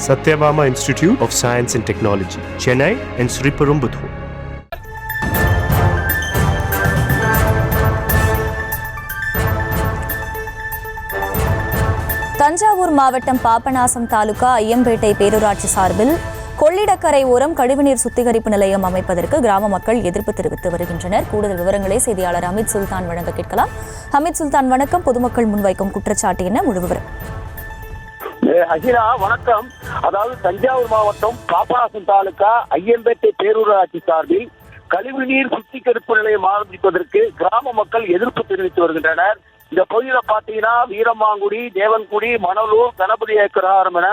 Satyabama Institute of Science and Technology, Chennai and Sriperumbudur. Thanjavur மாவட்டம் பாபநாசம் தாலுகா ஐயம்பேட்டை பேரூராட்சி சார்பில் கொள்ளிடக்கரை ஓரம் கழிவுநீர் சுத்திகரிப்பு நிலையம் அமைப்பதற்கு கிராம மக்கள் எதிர்ப்பு தெரிவித்து வருகின்றனர். கூடுதல் விவரங்களை செய்தியாளர் அமித் சுல்தான் வழங்க கேட்கலாம். அமித் சுல்தான், வணக்கம். பொதுமக்கள் முன்வைக்கும் குற்றச்சாட்டு என்ன, முழு விவரம்? அகிலா, வணக்கம். அதாவது தஞ்சாவூர் மாவட்டம் பாபநாசம் தாலுகா ஐயம்பேட்டை பேரூராட்சி சார்பில் கழிவுநீர் சுத்திகரிப்பு நிலையம் ஆரம்பிப்பதற்கு கிராம மக்கள் எதிர்ப்பு தெரிவித்து வருகின்றனர். இந்த பகுதியில பாத்தீங்கன்னா வீரமாங்குடி, தேவன்குடி, மணலூர், கணபதி ஏக்கராரம் என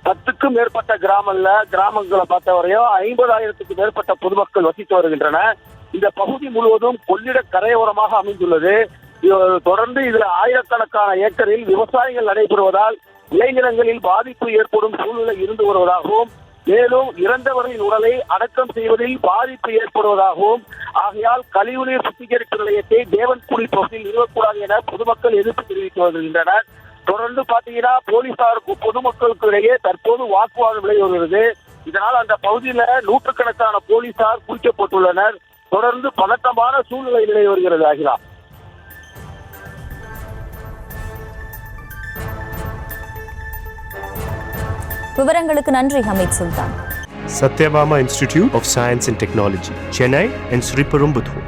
10க்கும் மேற்பட்ட கிராமங்களை பார்த்தவரையும் 50,000க்கும் மேற்பட்ட பொதுமக்கள் வசித்து வருகின்றனர். இந்த பகுதி முழுவதும் கொள்ளிட கரையோரமாக அமைந்துள்ளது. தொடர்ந்து இதுல ஆயிரக்கணக்கான ஏக்கரில் விவசாயங்கள் நடைபெறுவதால் விளைநிலங்களில் பாதிப்பு ஏற்படும் சூழ்நிலை இருந்து வருவதாகவும், மேலும் இறந்தவர்களின் உடலை அடக்கம் செய்வதில் பாதிப்பு ஏற்படுவதாகவும், ஆகையால் கழிவுநீர் சுத்திகரிப்பு நிலையத்தை தேவன்குடி பகுதியில் நிறுவக்கூடாது என பொதுமக்கள் எதிர்ப்பு தெரிவித்து வருகின்றனர். தொடர்ந்து பாத்தீங்கன்னா போலீசாருக்கும் பொதுமக்களுக்கு இடையே தற்போது வாக்குவாதம் நிலை வருகிறது. இதனால் அந்த பகுதியில நூற்றுக்கணக்கான போலீசார் குவிக்கப்பட்டுள்ளனர். தொடர்ந்து பதட்டமான சூழ்நிலை நிலை வருகிறது. ஆகிலா, விவரங்களுக்கு நன்றி அமித் சுல்தான். Satyabama Institute of Science and Technology, Chennai and Sriperumbudur.